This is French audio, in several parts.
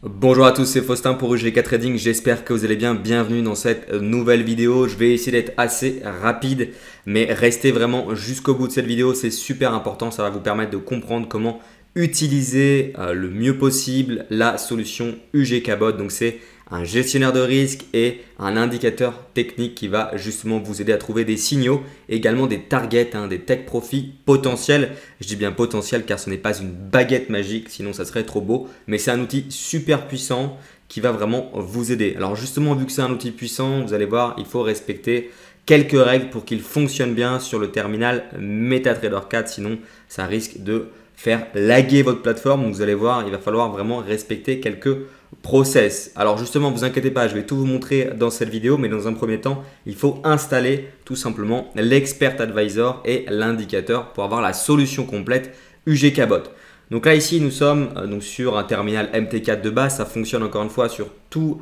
Bonjour à tous, c'est Faustin pour UGK Trading, j'espère que vous allez bien, bienvenue dans cette nouvelle vidéo. Je vais essayer d'être assez rapide, mais restez vraiment jusqu'au bout de cette vidéo, c'est super important, ça va vous permettre de comprendre comment utiliser le mieux possible la solution UGK Bot. Donc c'est un gestionnaire de risque et un indicateur technique qui va justement vous aider à trouver des signaux, également des targets, des take profits potentiels. Je dis bien potentiel car ce n'est pas une baguette magique, sinon ça serait trop beau, mais c'est un outil super puissant qui va vraiment vous aider. Alors justement, vu que c'est un outil puissant, vous allez voir, il faut respecter quelques règles pour qu'il fonctionne bien sur le terminal MetaTrader 4, sinon ça risque de faire laguer votre plateforme. Donc vous allez voir, il va falloir vraiment respecter quelques process. Alors justement, ne vous inquiétez pas, je vais tout vous montrer dans cette vidéo, mais dans un premier temps, il faut installer tout simplement l'Expert Advisor et l'indicateur pour avoir la solution complète UGK Bot. Donc là ici, nous sommes sur un terminal MT4 de base, ça fonctionne encore une fois sur toutes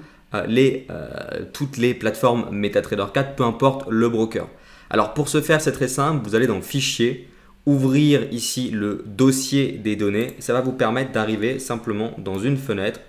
les plateformes MetaTrader 4, peu importe le broker. Alors pour ce faire, c'est très simple, vous allez dans Fichier, ouvrir ici le dossier des données, ça va vous permettre d'arriver simplement dans une fenêtre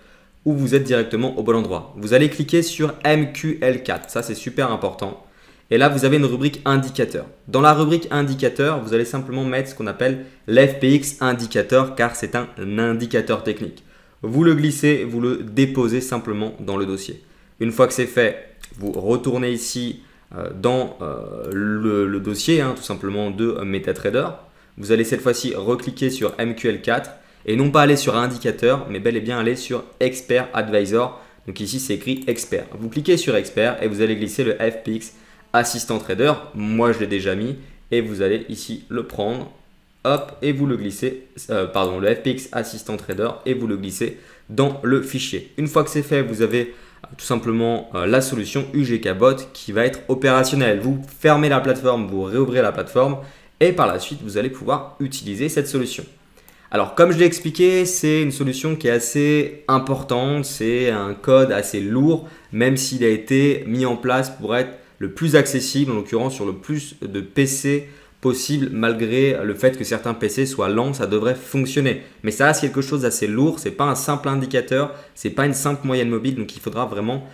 où vous êtes directement au bon endroit. Vous allez cliquer sur MQL4, ça c'est super important. Et là, vous avez une rubrique indicateur. Dans la rubrique indicateur, vous allez simplement mettre ce qu'on appelle l'FPX indicateur car c'est un indicateur technique. Vous le glissez, vous le déposez simplement dans le dossier. Une fois que c'est fait, vous retournez ici dans le dossier tout simplement de MetaTrader. Vous allez cette fois-ci recliquer sur MQL4 et non pas aller sur indicateur, mais bel et bien aller sur Expert Advisor. Donc ici, c'est écrit Expert. Vous cliquez sur Expert et vous allez glisser le FPX Assistant Trader. Moi, je l'ai déjà mis et vous allez ici le prendre. Hop, et vous le glissez, le FPX Assistant Trader et vous le glissez dans le fichier. Une fois que c'est fait, vous avez tout simplement la solution UGK Bot qui va être opérationnelle. Vous fermez la plateforme, vous réouvrez la plateforme et par la suite, vous allez pouvoir utiliser cette solution. Alors, comme je l'ai expliqué, c'est une solution qui est assez importante, c'est un code assez lourd, même s'il a été mis en place pour être le plus accessible, en l'occurrence sur le plus de PC possible, malgré le fait que certains PC soient lents, ça devrait fonctionner. Mais ça reste quelque chose d'assez lourd, ce n'est pas un simple indicateur, ce n'est pas une simple moyenne mobile, donc il faudra vraiment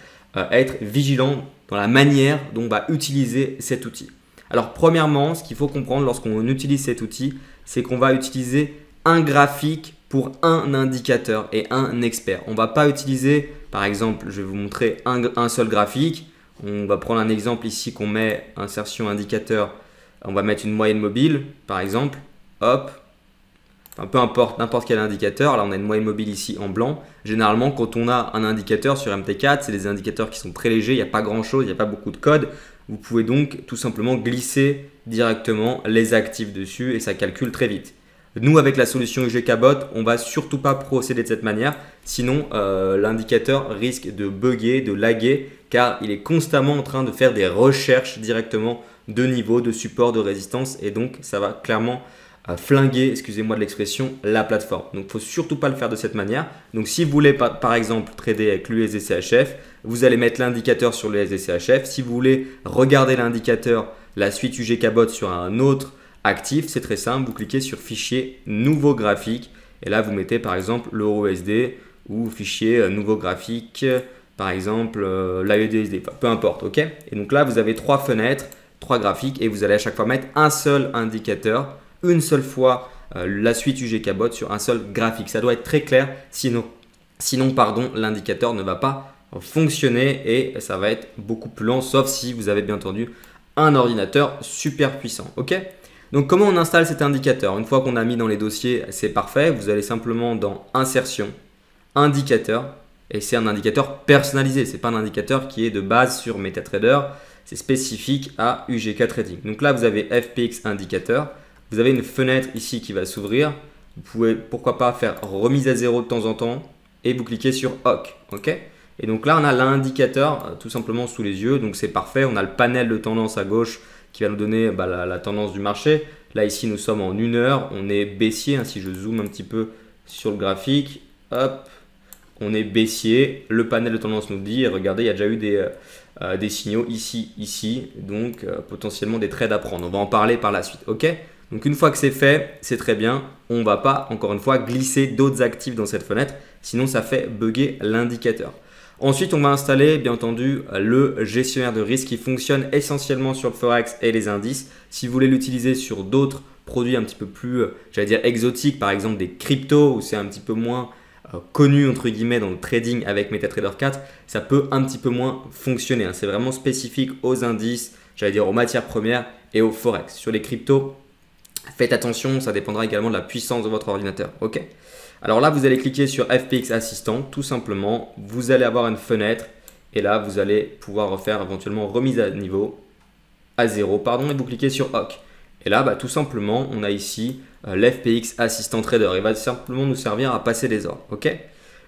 être vigilant dans la manière dont on va utiliser cet outil. Alors, premièrement, ce qu'il faut comprendre lorsqu'on utilise cet outil, c'est qu'on va utiliser un graphique pour un indicateur et un expert. On ne va pas utiliser, par exemple, je vais vous montrer un seul graphique. On va prendre un exemple ici qu'on met insertion indicateur. On va mettre une moyenne mobile, par exemple. Hop. Enfin, peu importe, n'importe quel indicateur. Là, on a une moyenne mobile ici en blanc. Généralement, quand on a un indicateur sur MT4, c'est des indicateurs qui sont très légers. Il n'y a pas grand-chose, il n'y a pas beaucoup de code. Vous pouvez donc tout simplement glisser directement les actifs dessus et ça calcule très vite. Nous, avec la solution UGK Bot, on ne va surtout pas procéder de cette manière. Sinon, l'indicateur risque de bugger, de laguer, car il est constamment en train de faire des recherches directement de niveau, de support, de résistance. Et donc, ça va clairement flinguer, excusez-moi de l'expression, la plateforme. Donc, il ne faut surtout pas le faire de cette manière. Donc, si vous voulez, par exemple, trader avec l'USD-CHF, vous allez mettre l'indicateur sur l'USD-CHF. Si vous voulez regarder l'indicateur, la suite UGK Bot sur un autre actif, c'est très simple, vous cliquez sur fichier nouveau graphique et là vous mettez par exemple l'euro-USD ou fichier nouveau graphique, par exemple l'AED-USD, peu importe, ok. Et donc là vous avez trois fenêtres, trois graphiques et vous allez à chaque fois mettre un seul indicateur, une seule fois la suite UGK Bot sur un seul graphique. Ça doit être très clair, sinon l'indicateur ne va pas fonctionner et ça va être beaucoup plus lent, sauf si vous avez bien entendu un ordinateur super puissant, ok. Donc, comment on installe cet indicateur? Une fois qu'on a mis dans les dossiers, c'est parfait. Vous allez simplement dans Insertion, Indicateur. Et c'est un indicateur personnalisé. Ce n'est pas un indicateur qui est de base sur MetaTrader. C'est spécifique à UGK Trading. Donc là, vous avez FPX Indicateur. Vous avez une fenêtre ici qui va s'ouvrir. Vous pouvez, pourquoi pas, faire remise à zéro de temps en temps. Et vous cliquez sur OK. OK. Et donc là, on a l'indicateur tout simplement sous les yeux. Donc, c'est parfait. On a le panel de tendance à gauche qui va nous donner la tendance du marché. Là, ici, nous sommes en 1 heure. On est baissier. Si je zoome un petit peu sur le graphique, hop, on est baissier. Le panel de tendance nous dit, regardez, il y a déjà eu des signaux ici, ici, donc potentiellement des trades à prendre. On va en parler par la suite, ok? Donc une fois que c'est fait, c'est très bien. On ne va pas, encore une fois, glisser d'autres actifs dans cette fenêtre, sinon ça fait bugger l'indicateur. Ensuite, on va installer, bien entendu, le gestionnaire de risque qui fonctionne essentiellement sur le Forex et les indices. Si vous voulez l'utiliser sur d'autres produits un petit peu plus, j'allais dire, exotiques, par exemple des cryptos, où c'est un petit peu moins connu, entre guillemets, dans le trading avec MetaTrader 4, ça peut un petit peu moins fonctionner. C'est vraiment spécifique aux indices, j'allais dire aux matières premières et au Forex. Sur les cryptos, faites attention, ça dépendra également de la puissance de votre ordinateur. Ok. Alors là, vous allez cliquer sur FPX Assistant, tout simplement. Vous allez avoir une fenêtre et là, vous allez pouvoir refaire éventuellement remise à niveau, à 0, pardon, et vous cliquez sur OK. Et là, tout simplement, on a ici l'FPX Assistant Trader. Il va simplement nous servir à passer des ordres. Ok.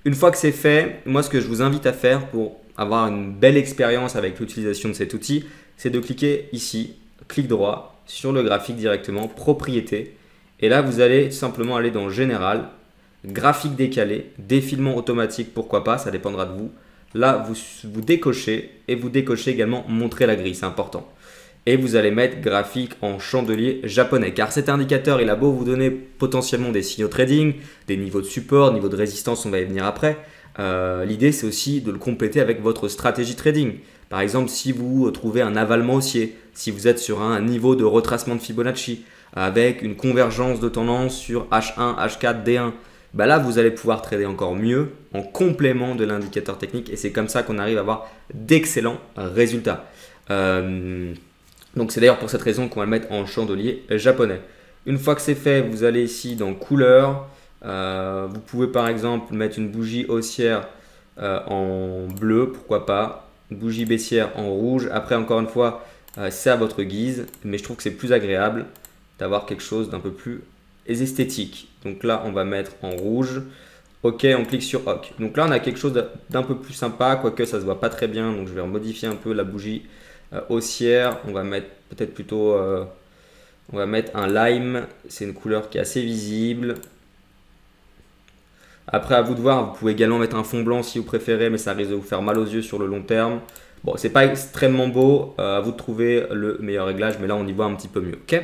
Une fois que c'est fait, moi, ce que je vous invite à faire pour avoir une belle expérience avec l'utilisation de cet outil, c'est de cliquer ici, clic droit, sur le graphique directement, propriété. Et là, vous allez simplement aller dans Général, graphique décalé, défilement automatique, pourquoi pas, ça dépendra de vous. Là, vous décochez et vous décochez également montrer la grille, c'est important. Et vous allez mettre graphique en chandelier japonais. Car cet indicateur, il a beau vous donner potentiellement des signaux trading, des niveaux de support, niveaux de résistance, on va y venir après. L'idée, c'est aussi de le compléter avec votre stratégie trading. Par exemple, si vous trouvez un avalement haussier, si vous êtes sur un niveau de retracement de Fibonacci, avec une convergence de tendance sur H1, H4, D1, là, vous allez pouvoir trader encore mieux en complément de l'indicateur technique et c'est comme ça qu'on arrive à avoir d'excellents résultats. Donc, c'est d'ailleurs pour cette raison qu'on va le mettre en chandelier japonais. Une fois que c'est fait, vous allez ici dans couleur. Vous pouvez par exemple mettre une bougie haussière en bleu, pourquoi pas. Une bougie baissière en rouge. Après, encore une fois, c'est à votre guise, mais je trouve que c'est plus agréable d'avoir quelque chose d'un peu plus esthétique. Donc là, on va mettre en rouge. Ok, on clique sur OK. Donc là, on a quelque chose d'un peu plus sympa, quoique ça ne se voit pas très bien. Donc je vais modifier un peu la bougie haussière. On va mettre peut-être plutôt, on va mettre un lime. C'est une couleur qui est assez visible. Après, à vous de voir, vous pouvez également mettre un fond blanc si vous préférez, mais ça risque de vous faire mal aux yeux sur le long terme. Bon, c'est pas extrêmement beau, à vous de trouver le meilleur réglage, mais là, on y voit un petit peu mieux. Ok.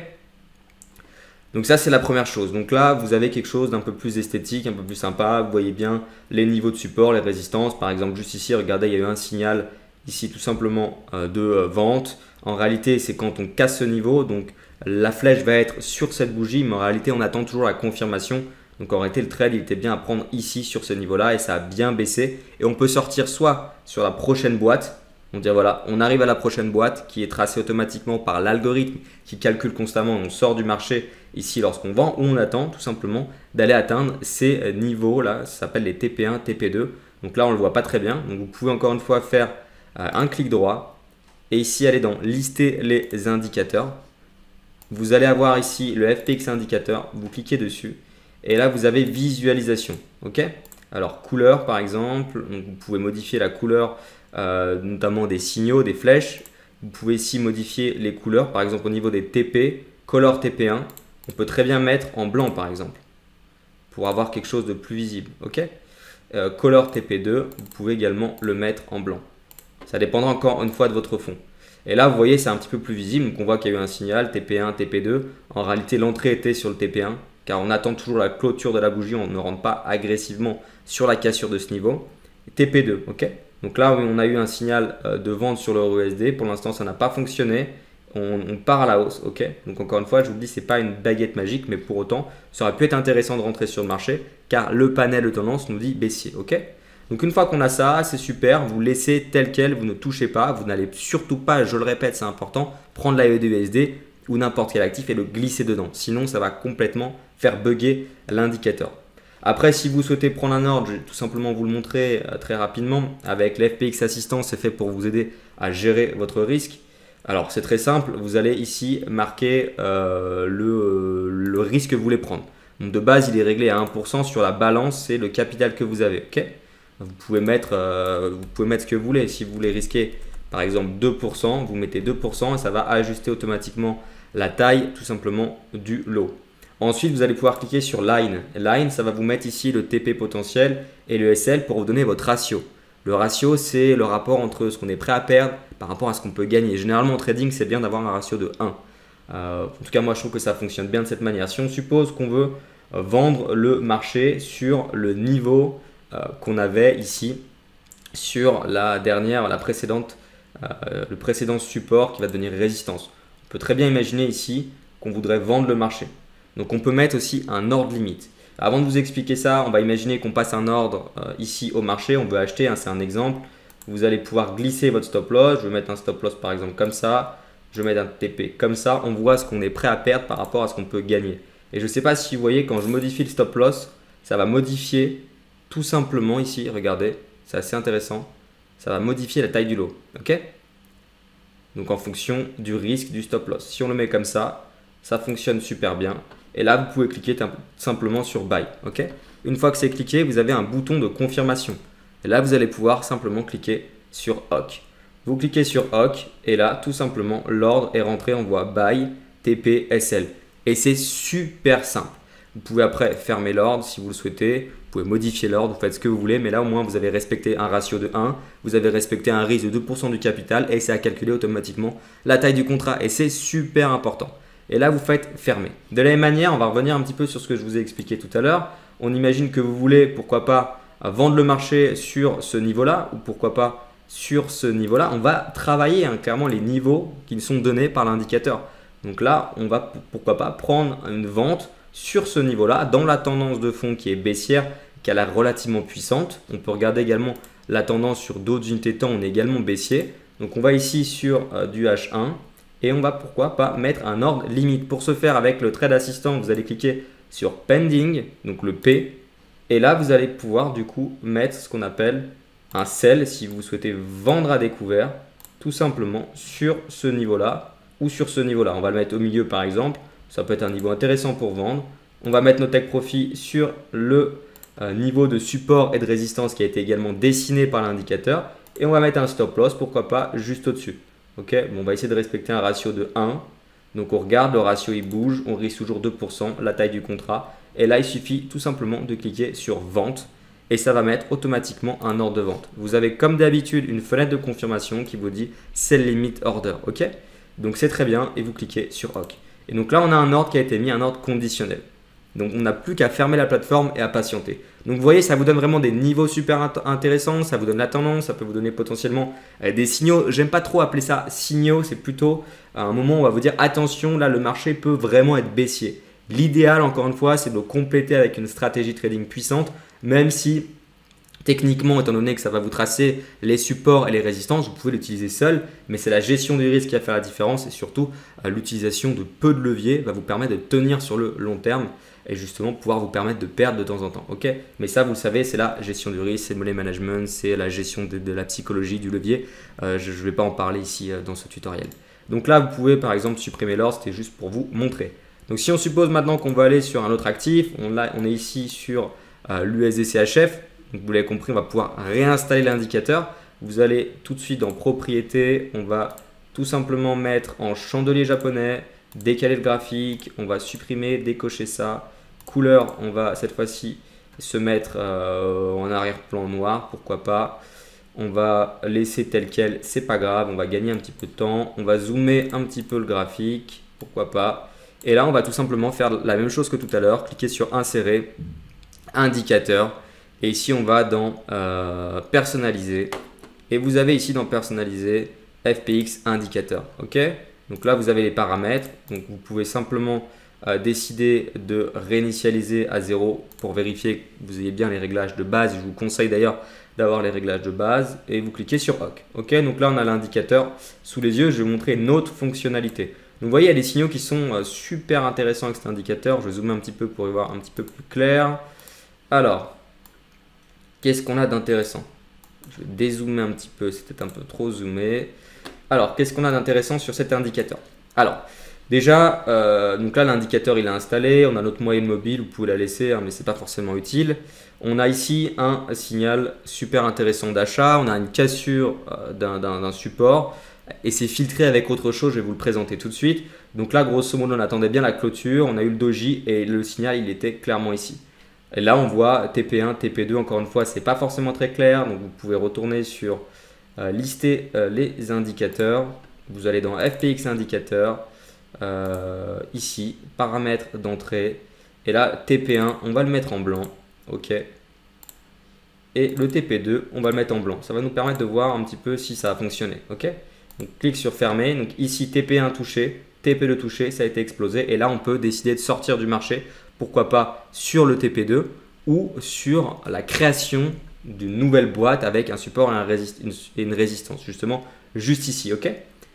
Donc ça, c'est la première chose. Donc là, vous avez quelque chose d'un peu plus esthétique, un peu plus sympa. Vous voyez bien les niveaux de support, les résistances. Par exemple, juste ici, regardez, il y a eu un signal ici tout simplement de vente. En réalité, c'est quand on casse ce niveau. Donc la flèche va être sur cette bougie, mais en réalité, on attend toujours la confirmation. Donc en réalité, le trade, il était bien à prendre ici sur ce niveau-là et ça a bien baissé. Et on peut sortir soit sur la prochaine boîte. On dit voilà, on arrive à la prochaine boîte qui est tracée automatiquement par l'algorithme qui calcule constamment. On sort du marché ici lorsqu'on vend ou on attend tout simplement d'aller atteindre ces niveaux-là. Ça s'appelle les TP1, TP2. Donc là, on ne le voit pas très bien. Donc vous pouvez encore une fois faire un clic droit et ici aller dans lister les indicateurs. Vous allez avoir ici le FPX indicateur. Vous cliquez dessus et là, vous avez visualisation. Ok. Alors couleur par exemple, donc vous pouvez modifier la couleur notamment des signaux, des flèches. Vous pouvez ici modifier les couleurs, par exemple au niveau des TP, color TP1. On peut très bien mettre en blanc par exemple pour avoir quelque chose de plus visible. Ok. Color TP2, vous pouvez également le mettre en blanc. Ça dépendra encore une fois de votre fond. Et là, vous voyez, c'est un petit peu plus visible. Donc on voit qu'il y a eu un signal TP1, TP2. En réalité, l'entrée était sur le TP1 car on attend toujours la clôture de la bougie. On ne rentre pas agressivement sur la cassure de ce niveau. TP2, ok. Donc là, on a eu un signal de vente sur l'euro USD. Pour l'instant, ça n'a pas fonctionné. On part à la hausse, ok. Donc encore une fois, je vous le dis, ce n'est pas une baguette magique, mais pour autant, ça aurait pu être intéressant de rentrer sur le marché car le panel de tendance nous dit baissier, ok. Donc une fois qu'on a ça, c'est super. Vous laissez tel quel, vous ne touchez pas. Vous n'allez surtout pas, je le répète, c'est important, prendre l'AED USD ou n'importe quel actif et le glisser dedans. Sinon, ça va complètement faire bugger l'indicateur. Après, si vous souhaitez prendre un ordre, je vais tout simplement vous le montrer très rapidement. Avec l'FPX Assistant, c'est fait pour vous aider à gérer votre risque. Alors, c'est très simple. Vous allez ici marquer le risque que vous voulez prendre. Donc, de base, il est réglé à 1% sur la balance, c'est le capital que vous avez. Okay. Vous pouvez mettre ce que vous voulez. Si vous voulez risquer, par exemple, 2%, vous mettez 2% et ça va ajuster automatiquement la taille tout simplement du lot. Ensuite, vous allez pouvoir cliquer sur Line. Line, ça va vous mettre ici le TP potentiel et le SL pour vous donner votre ratio. Le ratio, c'est le rapport entre ce qu'on est prêt à perdre par rapport à ce qu'on peut gagner. Généralement, en trading, c'est bien d'avoir un ratio de 1. En tout cas, moi, je trouve que ça fonctionne bien de cette manière. Si on suppose qu'on veut vendre le marché sur le niveau qu'on avait ici, sur la précédente, le précédent support qui va devenir résistance. On peut très bien imaginer ici qu'on voudrait vendre le marché. Donc, on peut mettre aussi un ordre limite. Avant de vous expliquer ça, on va imaginer qu'on passe un ordre ici au marché. On veut acheter, hein, c'est un exemple. Vous allez pouvoir glisser votre stop loss. Je vais mettre un stop loss par exemple comme ça. Je vais mettre un TP comme ça. On voit ce qu'on est prêt à perdre par rapport à ce qu'on peut gagner. Et je ne sais pas si vous voyez, quand je modifie le stop loss, ça va modifier tout simplement ici. Regardez, c'est assez intéressant. Ça va modifier la taille du lot. Ok? Donc en fonction du risque du stop loss. Si on le met comme ça fonctionne super bien. Et là, vous pouvez cliquer simplement sur Buy. Okay. Une fois que c'est cliqué, vous avez un bouton de confirmation. Et là, vous allez pouvoir simplement cliquer sur OK. Vous cliquez sur OK et là, tout simplement, l'ordre est rentré. On voit Buy, TP, SL. Et c'est super simple. Vous pouvez après fermer l'ordre si vous le souhaitez. Vous pouvez modifier l'ordre, vous faites ce que vous voulez. Mais là, au moins, vous avez respecté un ratio de 1. Vous avez respecté un risque de 2% du capital et ça a calculé automatiquement la taille du contrat. Et c'est super important. Et là, vous faites fermer. De la même manière, on va revenir un petit peu sur ce que je vous ai expliqué tout à l'heure. On imagine que vous voulez, pourquoi pas, vendre le marché sur ce niveau-là ou pourquoi pas sur ce niveau-là. On va travailler clairement les niveaux qui nous sont donnés par l'indicateur. Donc là, on va, pourquoi pas, prendre une vente sur ce niveau-là dans la tendance de fond qui est baissière, qui a l'air relativement puissante. On peut regarder également la tendance sur d'autres unités de temps, on est également baissier. Donc on va ici sur du H1. Et on va pourquoi pas mettre un ordre limite. Pour ce faire, avec le trade assistant, vous allez cliquer sur pending, donc le P. Et là, vous allez pouvoir du coup mettre ce qu'on appelle un sell si vous souhaitez vendre à découvert, tout simplement sur ce niveau-là ou sur ce niveau-là. On va le mettre au milieu par exemple. Ça peut être un niveau intéressant pour vendre. On va mettre nos take profit sur le niveau de support et de résistance qui a été également dessiné par l'indicateur. Et on va mettre un stop loss, pourquoi pas, juste au-dessus. Okay, bon, on va essayer de respecter un ratio de 1. Donc, on regarde, le ratio il bouge, on risque toujours 2%, la taille du contrat. Et là, il suffit tout simplement de cliquer sur vente et ça va mettre automatiquement un ordre de vente. Vous avez comme d'habitude une fenêtre de confirmation qui vous dit Sell Limit Order. Ok, donc, c'est très bien et vous cliquez sur OK. Et donc là, on a un ordre qui a été mis, un ordre conditionnel. Donc, on n'a plus qu'à fermer la plateforme et à patienter. Donc, vous voyez, ça vous donne vraiment des niveaux super intéressants. Ça vous donne la tendance. Ça peut vous donner potentiellement des signaux. J'aime pas trop appeler ça signaux. C'est plutôt un moment où on va vous dire attention, là, le marché peut vraiment être baissier. L'idéal, encore une fois, c'est de le compléter avec une stratégie trading puissante, même si techniquement, étant donné que ça va vous tracer les supports et les résistances, vous pouvez l'utiliser seul, mais c'est la gestion du risque qui va faire la différence et surtout l'utilisation de peu de leviers va vous permettre de tenir sur le long terme et justement pouvoir vous permettre de perdre de temps en temps. Okay, mais ça, vous le savez, c'est la gestion du risque, c'est le money management, c'est la gestion de la psychologie du levier. Je ne vais pas en parler ici dans ce tutoriel. Donc là, vous pouvez par exemple supprimer l'ordre, c'était juste pour vous montrer. Donc si on suppose maintenant qu'on va aller sur un autre actif, on est ici sur l'USD-CHF. Donc vous l'avez compris, on va pouvoir réinstaller l'indicateur. Vous allez tout de suite dans propriétés, on va tout simplement mettre en chandelier japonais, décaler le graphique, on va supprimer, décocher ça. Couleur, on va cette fois-ci se mettre en arrière-plan noir, pourquoi pas. On va laisser tel quel, c'est pas grave, on va gagner un petit peu de temps. On va zoomer un petit peu le graphique, pourquoi pas. Et là, on va tout simplement faire la même chose que tout à l'heure, cliquer sur insérer, indicateur. Et ici, on va dans personnaliser. Et vous avez ici dans personnaliser FPX indicateur. Ok, donc là, vous avez les paramètres. Donc, vous pouvez simplement décider de réinitialiser à 0 pour vérifier que vous ayez bien les réglages de base. Je vous conseille d'ailleurs d'avoir les réglages de base. Et vous cliquez sur OK. Ok, donc là, on a l'indicateur sous les yeux. Je vais vous montrer une autre fonctionnalité. Donc, vous voyez, il y a des signaux qui sont super intéressants avec cet indicateur. Je vais zoomer un petit peu pour y voir un petit peu plus clair. Alors, qu'est-ce qu'on a d'intéressant? Je vais dézoomer un petit peu, c'était un peu trop zoomé. Alors, qu'est-ce qu'on a d'intéressant sur cet indicateur? Alors, déjà, donc là, l'indicateur, il est installé. On a notre moyenne mobile, vous pouvez la laisser, hein, mais ce n'est pas forcément utile. On a ici un signal super intéressant d'achat. On a une cassure d'un support et c'est filtré avec autre chose. Je vais vous le présenter tout de suite. Donc là, grosso modo, on attendait bien la clôture. On a eu le doji et le signal, il était clairement ici. Et là, on voit TP1, TP2, encore une fois, c'est pas forcément très clair. Donc, vous pouvez retourner sur lister les indicateurs. Vous allez dans FPX indicateur, ici, paramètres d'entrée. Et là, TP1, on va le mettre en blanc. OK. Et le TP2, on va le mettre en blanc. Ça va nous permettre de voir un petit peu si ça a fonctionné. OK. Donc, clique sur fermer. Donc, ici, TP1 touché, TP2 touché, ça a été explosé. Et là, on peut décider de sortir du marché. Pourquoi pas sur le TP2 ou sur la création d'une nouvelle boîte avec un support et une résistance. Justement, juste ici. OK.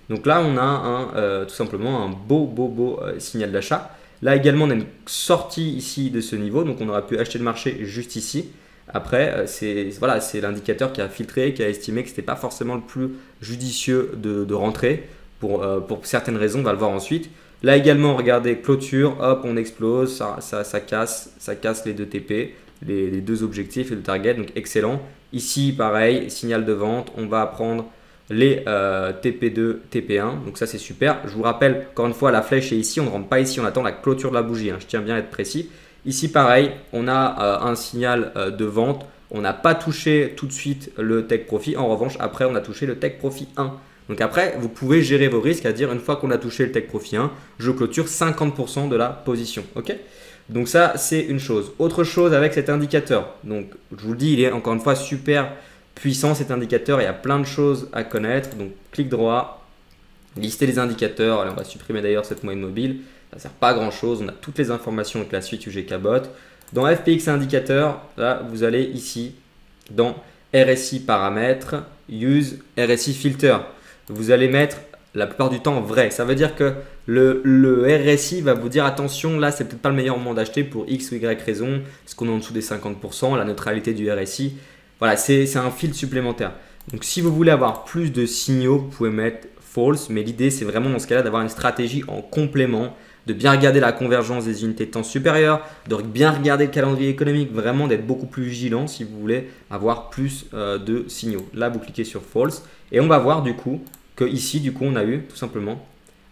Donc là, on a tout simplement un beau signal d'achat. Là également, on a une sortie ici de ce niveau. Donc, on aurait pu acheter le marché juste ici. Après, c'est l'indicateur qui a filtré, qui a estimé que ce n'était pas forcément le plus judicieux de rentrer pour certaines raisons. On va le voir ensuite. Là également, regardez, clôture, hop, on explose, ça casse les deux TP, les deux objectifs et le target. Donc, excellent. Ici, pareil, signal de vente. On va prendre les TP2, TP1. Donc ça, c'est super. Je vous rappelle, encore une fois, la flèche est ici. On ne rentre pas ici, on attend la clôture de la bougie. Je tiens bien à être précis. Ici, pareil, on a un signal de vente. On n'a pas touché tout de suite le take profit. En revanche, après, on a touché le take profit 1. Donc après, vous pouvez gérer vos risques, à dire une fois qu'on a touché le take profit 1, je clôture 50% de la position. OK. Donc ça, c'est une chose. Autre chose avec cet indicateur. Donc, je vous le dis, il est encore une fois super puissant cet indicateur. Il y a plein de choses à connaître. Donc, clic droit, lister les indicateurs. Allez, on va supprimer d'ailleurs cette moyenne mobile. Ça ne sert pas à grand chose. On a toutes les informations avec la suite UG Cabot. Dans FPX indicateur, là, vous allez ici dans RSI paramètres, use RSI filter. Vous allez mettre la plupart du temps vrai. Ça veut dire que le RSI va vous dire attention, là, c'est peut-être pas le meilleur moment d'acheter pour X ou Y raison, parce qu'on est en dessous des 50%, la neutralité du RSI. Voilà, c'est un filtre supplémentaire. Donc, si vous voulez avoir plus de signaux, vous pouvez mettre false, mais l'idée, c'est vraiment dans ce cas-là d'avoir une stratégie en complément, de bien regarder la convergence des unités de temps supérieures, de bien regarder le calendrier économique, vraiment d'être beaucoup plus vigilant si vous voulez avoir plus de signaux. Là, vous cliquez sur false et on va voir du coup que ici, du coup, on a eu tout simplement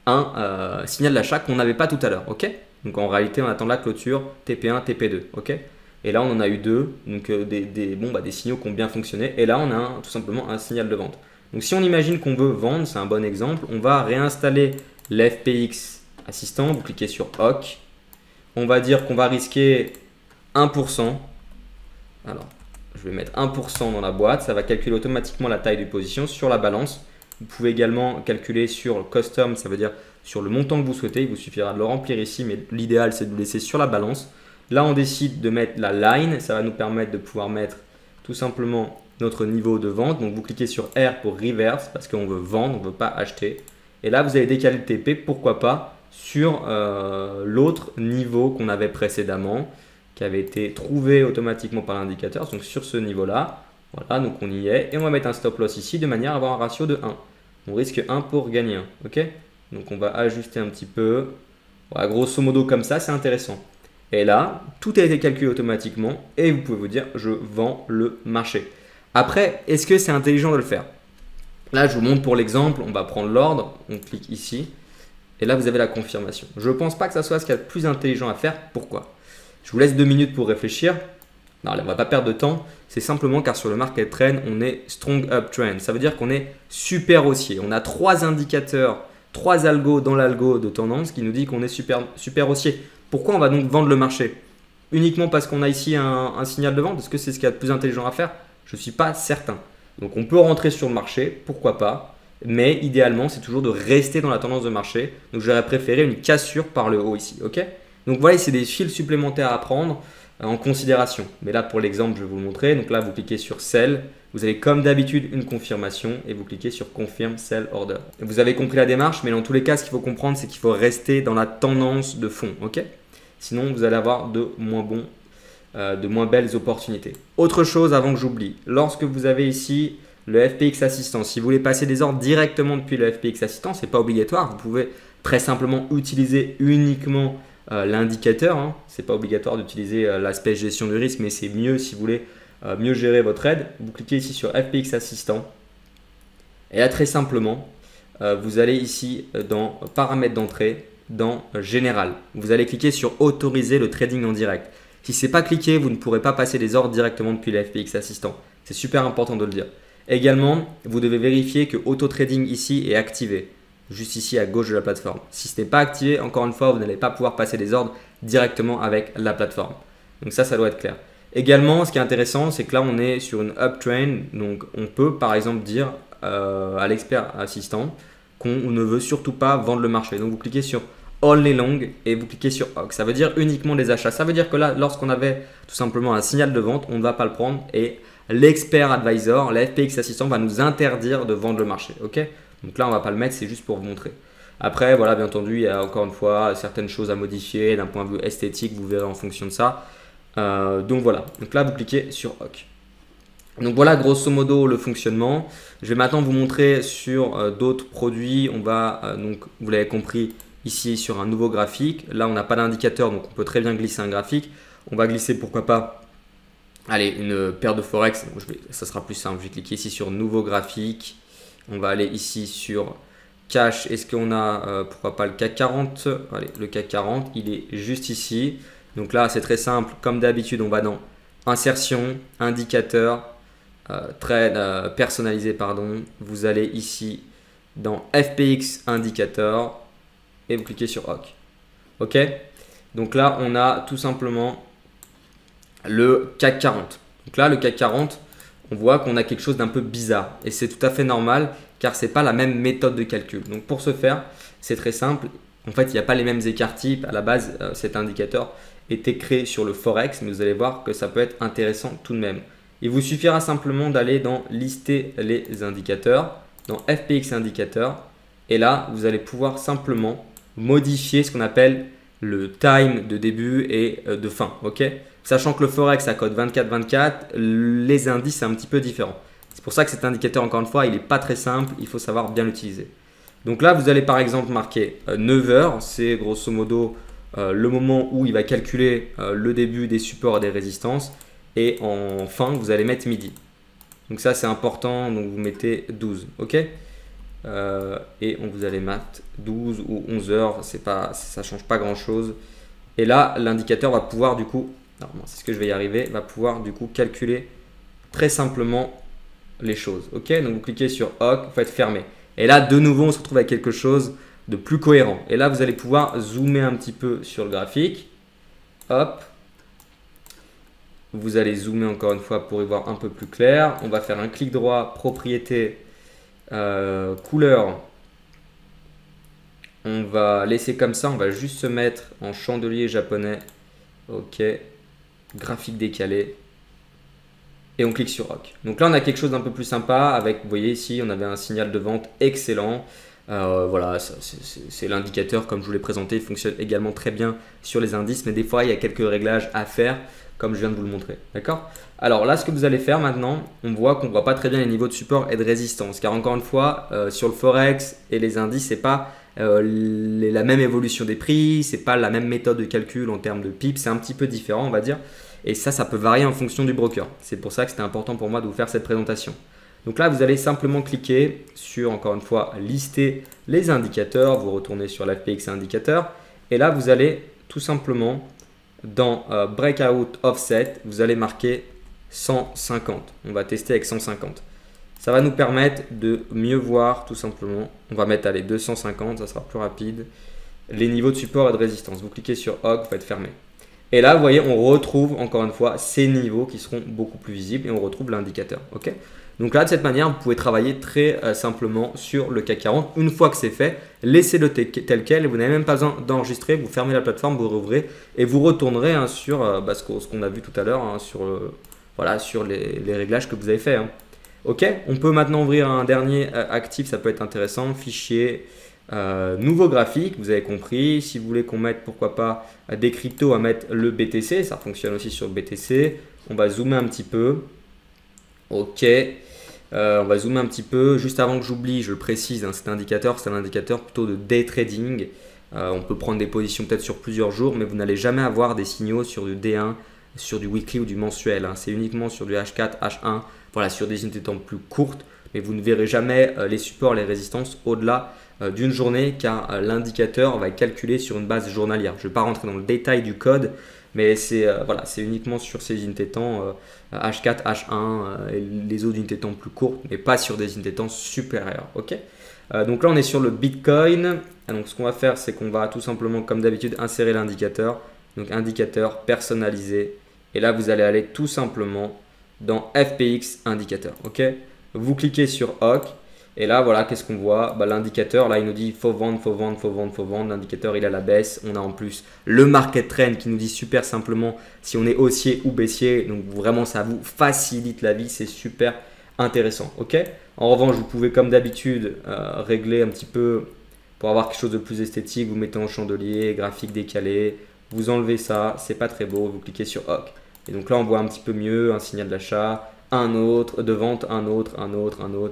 un signal d'achat qu'on n'avait pas tout à l'heure. OK. Donc, en réalité, on attend la clôture TP1, TP2. OK. Et là, on en a eu deux, donc des signaux qui ont bien fonctionné. Et là, on a tout simplement un signal de vente. Donc, si on imagine qu'on veut vendre, c'est un bon exemple, on va réinstaller l'FPX assistant, vous cliquez sur OK. On va dire qu'on va risquer 1%. Alors, je vais mettre 1% dans la boîte. Ça va calculer automatiquement la taille de position sur la balance. Vous pouvez également calculer sur le custom, ça veut dire sur le montant que vous souhaitez. Il vous suffira de le remplir ici, mais l'idéal, c'est de le laisser sur la balance. Là, on décide de mettre la line. Ça va nous permettre de pouvoir mettre tout simplement notre niveau de vente. Donc, vous cliquez sur R pour reverse parce qu'on veut vendre, on ne veut pas acheter. Et là, vous allez décaler le TP, pourquoi pas, sur l'autre niveau qu'on avait précédemment, qui avait été trouvé automatiquement par l'indicateur. Donc, sur ce niveau-là, voilà, donc on y est. Et on va mettre un stop loss ici de manière à avoir un ratio de 1. On risque 1 pour gagner 1. OK. Donc, on va ajuster un petit peu. Voilà, grosso modo comme ça, c'est intéressant. Et là, tout a été calculé automatiquement et vous pouvez vous dire, je vends le marché. Après, est-ce que c'est intelligent de le faire? Là, je vous montre pour l'exemple, on va prendre l'ordre, on clique ici et là, vous avez la confirmation. Je ne pense pas que ça soit ce qu'il y a de plus intelligent à faire. Pourquoi? Je vous laisse 2 minutes pour réfléchir. Non, là, on ne va pas perdre de temps. C'est simplement car sur le market trend, on est strong uptrend. Ça veut dire qu'on est super haussier. On a 3 indicateurs, 3 algos dans l'algo de tendance qui nous dit qu'on est super haussier. Pourquoi on va donc vendre le marché? Uniquement parce qu'on a ici un signal de vente? Est-ce que c'est ce qu'il y a de plus intelligent à faire? Je ne suis pas certain. Donc, on peut rentrer sur le marché, pourquoi pas. Mais idéalement, c'est toujours de rester dans la tendance de marché. Donc, j'aurais préféré une cassure par le haut ici. OK. Donc, voilà, c'est des fils supplémentaires à prendre en considération. Mais là, pour l'exemple, je vais vous le montrer. Donc là, vous cliquez sur Sell. Vous avez comme d'habitude une confirmation et vous cliquez sur Confirm Sell Order. Vous avez compris la démarche, mais dans tous les cas, ce qu'il faut comprendre, c'est qu'il faut rester dans la tendance de fond. OK. Sinon, vous allez avoir de moins belles opportunités. Autre chose avant que j'oublie, lorsque vous avez ici le FPX Assistant, si vous voulez passer des ordres directement depuis le FPX Assistant, ce n'est pas obligatoire. Vous pouvez très simplement utiliser uniquement l'indicateur. Hein. Ce n'est pas obligatoire d'utiliser l'aspect gestion de risque, mais c'est mieux si vous voulez mieux gérer votre aide. Vous cliquez ici sur FPX Assistant. Et là, très simplement, vous allez ici dans Paramètres d'entrée, dans Général. Vous allez cliquer sur Autoriser le trading en direct. Si ce n'est pas cliqué, vous ne pourrez pas passer des ordres directement depuis le FPX Assistant. C'est super important de le dire. Également, vous devez vérifier que Auto Trading ici est activé, juste ici à gauche de la plateforme. Si ce n'est pas activé, encore une fois, vous n'allez pas pouvoir passer des ordres directement avec la plateforme. Donc ça doit être clair. Également, ce qui est intéressant, c'est que là, on est sur une uptrend. Donc, on peut par exemple dire à l'expert assistant qu'on ne veut surtout pas vendre le marché. Donc, vous cliquez sur Only Long et vous cliquez sur OK. Ça veut dire uniquement des achats. Ça veut dire que là, lorsqu'on avait tout simplement un signal de vente, on ne va pas le prendre et l'expert advisor, la FPX assistant va nous interdire de vendre le marché. OK? Donc là, on ne va pas le mettre, c'est juste pour vous montrer. Après, voilà, bien entendu, il y a encore une fois certaines choses à modifier d'un point de vue esthétique, vous verrez en fonction de ça. Donc voilà, donc là vous cliquez sur OK. Donc voilà grosso modo le fonctionnement. Je vais maintenant vous montrer sur d'autres produits. On va donc, vous l'avez compris, ici sur un nouveau graphique. Là on n'a pas d'indicateur donc on peut très bien glisser un graphique. On va glisser pourquoi pas, allez, une paire de Forex. Donc, ça sera plus simple, je vais cliquer ici sur nouveau graphique. On va aller ici sur cash. Est-ce qu'on a pourquoi pas le CAC 40? Allez, le CAC 40 il est juste ici. Donc là, c'est très simple. Comme d'habitude, on va dans insertion, indicateur, trade personnalisé, pardon. Vous allez ici dans FPX indicateur et vous cliquez sur OK. OK. Donc là, on a tout simplement le CAC 40. Donc là, le CAC 40, on voit qu'on a quelque chose d'un peu bizarre et c'est tout à fait normal car ce n'est pas la même méthode de calcul. Donc pour ce faire, c'est très simple. En fait, il n'y a pas les mêmes écarts types. À la base, cet indicateur était créé sur le Forex, mais vous allez voir que ça peut être intéressant tout de même. Il vous suffira simplement d'aller dans lister les indicateurs, dans FPX indicateur, et là, vous allez pouvoir simplement modifier ce qu'on appelle le time de début et de fin. Ok, sachant que le Forex a code 24-24, les indices c'est un petit peu différent. C'est pour ça que cet indicateur, encore une fois, il n'est pas très simple, il faut savoir bien l'utiliser. Donc là, vous allez par exemple marquer 9 heures, c'est grosso modo le moment où il va calculer le début des supports et des résistances. Et en fin, vous allez mettre midi. Donc ça, c'est important. Donc vous mettez 12. OK, et vous allez mettre 12 ou 11 heures. Ça ne change pas grand-chose. Et là, l'indicateur va pouvoir du coup, c'est ce que je vais y arriver, va pouvoir du coup calculer très simplement les choses. OK, donc vous cliquez sur OK, vous faites fermer. Et là, de nouveau, on se retrouve avec quelque chose de plus cohérent. Et là, vous allez pouvoir zoomer un petit peu sur le graphique. Hop. Vous allez zoomer encore une fois pour y voir un peu plus clair. On va faire un clic droit, propriété, couleur. On va laisser comme ça. On va juste se mettre en chandelier japonais. OK. Graphique décalé. Et on clique sur OK. Donc là, on a quelque chose d'un peu plus sympa avec, vous voyez ici, on avait un signal de vente excellent. Voilà, c'est l'indicateur comme je vous l'ai présenté. Il fonctionne également très bien sur les indices, mais des fois, il y a quelques réglages à faire comme je viens de vous le montrer. D'accord? Alors là, ce que vous allez faire maintenant, on voit qu'on ne voit pas très bien les niveaux de support et de résistance. Car encore une fois, sur le Forex et les indices, ce n'est pas la même évolution des prix, ce n'est pas la même méthode de calcul en termes de pips. C'est un petit peu différent, on va dire. Et ça peut varier en fonction du broker. C'est pour ça que c'était important pour moi de vous faire cette présentation. Donc là, vous allez simplement cliquer sur, encore une fois, lister les indicateurs. Vous retournez sur l'FPX indicateur. Et là, vous allez tout simplement, dans Breakout Offset, vous allez marquer 150. On va tester avec 150. Ça va nous permettre de mieux voir tout simplement. On va mettre, allez, 250, ça sera plus rapide. Les niveaux de support et de résistance. Vous cliquez sur OK, vous faites fermer. Et là, vous voyez, on retrouve encore une fois ces niveaux qui seront beaucoup plus visibles et on retrouve l'indicateur. OK, donc là, de cette manière, vous pouvez travailler très simplement sur le CAC 40. Une fois que c'est fait, laissez-le tel quel et vous n'avez même pas besoin d'enregistrer. Vous fermez la plateforme, vous rouvrez et vous retournerez sur ce qu'on a vu tout à l'heure, sur les réglages que vous avez fait. OK, on peut maintenant ouvrir un dernier actif, ça peut être intéressant. Fichier, nouveau graphique, vous avez compris. Si vous voulez qu'on mette, pourquoi pas, des cryptos, à mettre le BTC, ça fonctionne aussi sur le BTC. On va zoomer un petit peu. OK, on va zoomer un petit peu. Juste avant que j'oublie, je le précise, cet indicateur, c'est un indicateur plutôt de day trading. On peut prendre des positions peut-être sur plusieurs jours, mais vous n'allez jamais avoir des signaux sur du D1, sur du weekly ou du mensuel. C'est uniquement sur du H4, H1, voilà, sur des unités de temps plus courtes. Mais vous ne verrez jamais les supports, les résistances au-delà d'une journée car l'indicateur va être calculé sur une base journalière. Je ne vais pas rentrer dans le détail du code, Mais c'est voilà, c'est uniquement sur ces unités de temps H4, H1 et les autres unités de temps plus courtes, mais pas sur des unités de temps supérieures. Ok. Donc là, on est sur le Bitcoin. Donc ce qu'on va faire, c'est qu'on va tout simplement, comme d'habitude, insérer l'indicateur. Donc indicateur personnalisé. Et là, vous allez aller tout simplement dans FPX indicateur. Ok. Vous cliquez sur OK. Et là, voilà, qu'est-ce qu'on voit? L'indicateur, là, il nous dit faut vendre, faut vendre, faut vendre, faut vendre. L'indicateur, il est à la baisse. On a en plus le market trend qui nous dit super simplement si on est haussier ou baissier. Donc vraiment, ça vous facilite la vie. C'est super intéressant. Ok. En revanche, vous pouvez, comme d'habitude, régler un petit peu pour avoir quelque chose de plus esthétique. Vous mettez en chandelier, graphique décalé. Vous enlevez ça. C'est pas très beau. Vous cliquez sur OK. Et donc là, on voit un petit peu mieux un signal d'achat. Un autre, de vente, un autre,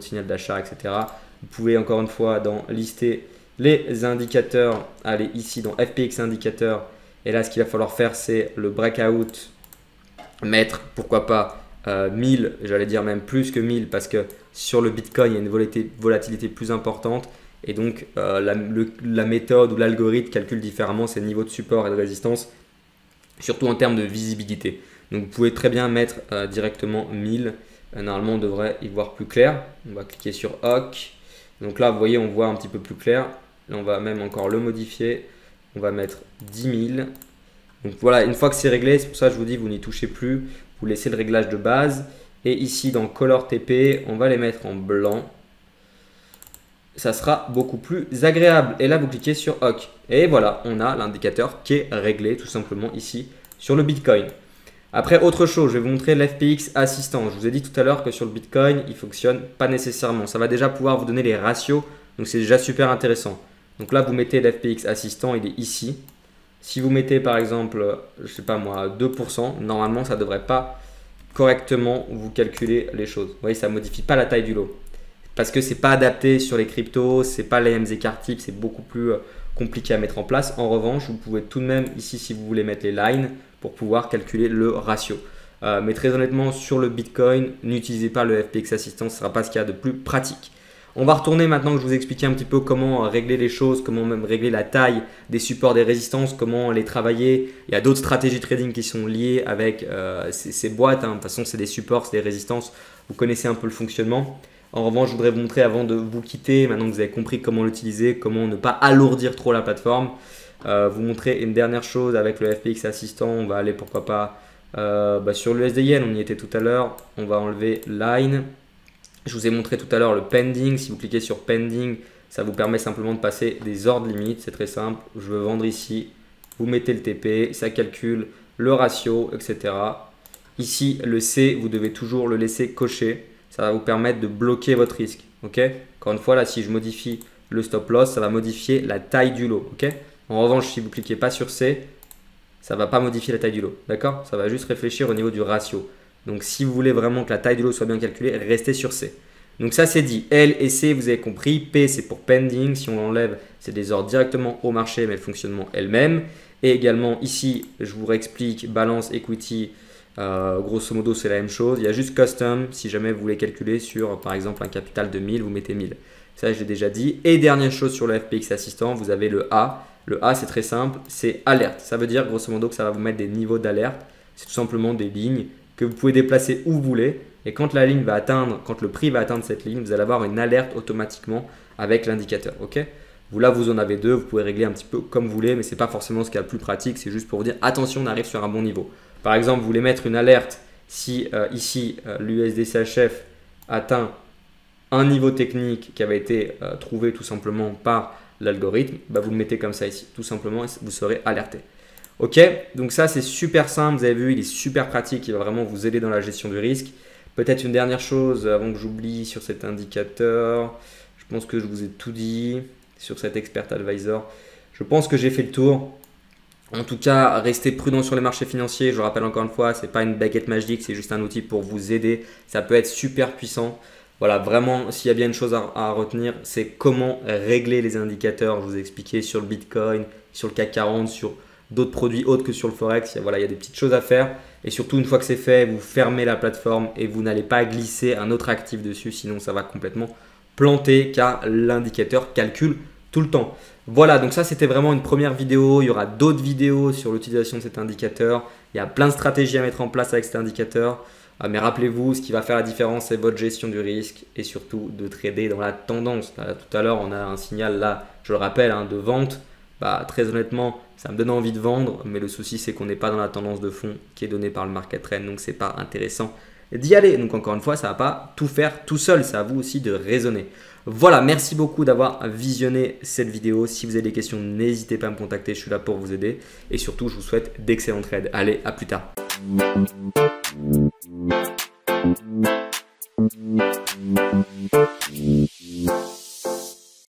signal d'achat, etc. Vous pouvez encore une fois dans lister les indicateurs, aller ici dans FPX indicateur. Et là, ce qu'il va falloir faire, c'est le breakout, mettre pourquoi pas 1000, j'allais dire même plus que 1000 parce que sur le Bitcoin, il y a une volatilité plus importante. Et donc, la méthode ou l'algorithme calcule différemment ces niveaux de support et de résistance, surtout en termes de visibilité. Donc, vous pouvez très bien mettre directement 1000. Normalement, on devrait y voir plus clair. On va cliquer sur OK. Donc là, vous voyez, on voit un petit peu plus clair. Là, on va même encore le modifier. On va mettre 10 000. Donc voilà, une fois que c'est réglé, c'est pour ça que je vous dis, vous n'y touchez plus. Vous laissez le réglage de base. Et ici, dans Color TP, on va les mettre en blanc. Ça sera beaucoup plus agréable. Et là, vous cliquez sur OK. Et voilà, on a l'indicateur qui est réglé tout simplement ici sur le Bitcoin. Après, autre chose, je vais vous montrer l'FPX assistant. Je vous ai dit tout à l'heure que sur le Bitcoin, il ne fonctionne pas nécessairement. Ça va déjà pouvoir vous donner les ratios, donc c'est déjà super intéressant. Donc là, vous mettez l'FPX assistant, il est ici. Si vous mettez par exemple, je ne sais pas moi, 2%, normalement, ça ne devrait pas correctement vous calculer les choses. Vous voyez, ça ne modifie pas la taille du lot. Parce que ce n'est pas adapté sur les cryptos, ce n'est pas les MZ card type, c'est beaucoup plus compliqué à mettre en place. En revanche, vous pouvez tout de même ici, si vous voulez mettre les lines, pour pouvoir calculer le ratio. Mais très honnêtement, sur le Bitcoin, n'utilisez pas le FPX Assistant, ce ne sera pas ce qu'il y a de plus pratique. On va retourner maintenant que je vous ai expliqué un petit peu comment régler les choses, comment même régler la taille des supports, des résistances, comment les travailler. Il y a d'autres stratégies trading qui sont liées avec ces boîtes. De toute façon, c'est des supports, c'est des résistances. Vous connaissez un peu le fonctionnement. En revanche, je voudrais vous montrer avant de vous quitter, maintenant que vous avez compris comment l'utiliser, comment ne pas alourdir trop la plateforme. Vous montrer une dernière chose avec le FPX Assistant. On va aller pourquoi pas sur l'USD Yen, on y était tout à l'heure. On va enlever Line. Je vous ai montré tout à l'heure le pending. Si vous cliquez sur pending, ça vous permet simplement de passer des ordres limites. C'est très simple. Je veux vendre ici. Vous mettez le TP, ça calcule le ratio, etc. Ici, le C, vous devez toujours le laisser coché. Ça va vous permettre de bloquer votre risque. Okay. Encore une fois, là, si je modifie le stop loss, ça va modifier la taille du lot. Okay. En revanche, si vous ne cliquez pas sur C, ça ne va pas modifier la taille du lot. D'accord? Ça va juste réfléchir au niveau du ratio. Donc, si vous voulez vraiment que la taille du lot soit bien calculée, restez sur C. Donc, ça, c'est dit. L et C, vous avez compris. P, c'est pour pending. Si on l'enlève, c'est des ordres directement au marché, mais le fonctionnement est le même. Et également, ici, je vous réexplique balance equity. Grosso modo, c'est la même chose. Il y a juste custom. Si jamais vous voulez calculer sur, par exemple, un capital de 1000, vous mettez 1000. Ça, j'ai déjà dit. Et dernière chose sur le FPX Assistant, vous avez le A. Le A, c'est très simple, c'est alerte. Ça veut dire grosso modo que ça va vous mettre des niveaux d'alerte. C'est tout simplement des lignes que vous pouvez déplacer où vous voulez. Et quand la ligne va atteindre, quand le prix va atteindre cette ligne, vous allez avoir une alerte automatiquement avec l'indicateur. Ok? Là, vous en avez deux. Vous pouvez régler un petit peu comme vous voulez, mais ce n'est pas forcément ce qui est le plus pratique. C'est juste pour vous dire attention, on arrive sur un bon niveau. Par exemple, vous voulez mettre une alerte si ici l'USD-CHF atteint un niveau technique qui avait été trouvé tout simplement par l'algorithme, vous le mettez comme ça ici, tout simplement, et vous serez alerté. Ok, donc ça c'est super simple, vous avez vu, il est super pratique, il va vraiment vous aider dans la gestion du risque. Peut-être une dernière chose avant que j'oublie sur cet indicateur, je pense que je vous ai tout dit sur cet expert advisor. Je pense que j'ai fait le tour. En tout cas, restez prudent sur les marchés financiers. Je vous rappelle encore une fois, ce n'est pas une baguette magique, c'est juste un outil pour vous aider. Ça peut être super puissant. Voilà, vraiment, s'il y a bien une chose à retenir, c'est comment régler les indicateurs. Je vous ai expliqué sur le Bitcoin, sur le CAC 40, sur d'autres produits autres que sur le Forex. Voilà, il y a des petites choses à faire. Et surtout, une fois que c'est fait, vous fermez la plateforme et vous n'allez pas glisser un autre actif dessus. Sinon, ça va complètement planter car l'indicateur calcule tout le temps. Voilà, donc ça c'était vraiment une première vidéo. Il y aura d'autres vidéos sur l'utilisation de cet indicateur. Il y a plein de stratégies à mettre en place avec cet indicateur. Mais rappelez-vous, ce qui va faire la différence, c'est votre gestion du risque et surtout de trader dans la tendance. Là, tout à l'heure, on a un signal là, je le rappelle, de vente. Très honnêtement, ça me donne envie de vendre, mais le souci c'est qu'on n'est pas dans la tendance de fond qui est donnée par le market trend, donc c'est pas intéressant d'y aller. Donc encore une fois, ça ne va pas tout faire tout seul, c'est à vous aussi de raisonner. Voilà, merci beaucoup d'avoir visionné cette vidéo. Si vous avez des questions, n'hésitez pas à me contacter, je suis là pour vous aider. Et surtout, je vous souhaite d'excellents trades. Allez, à plus tard.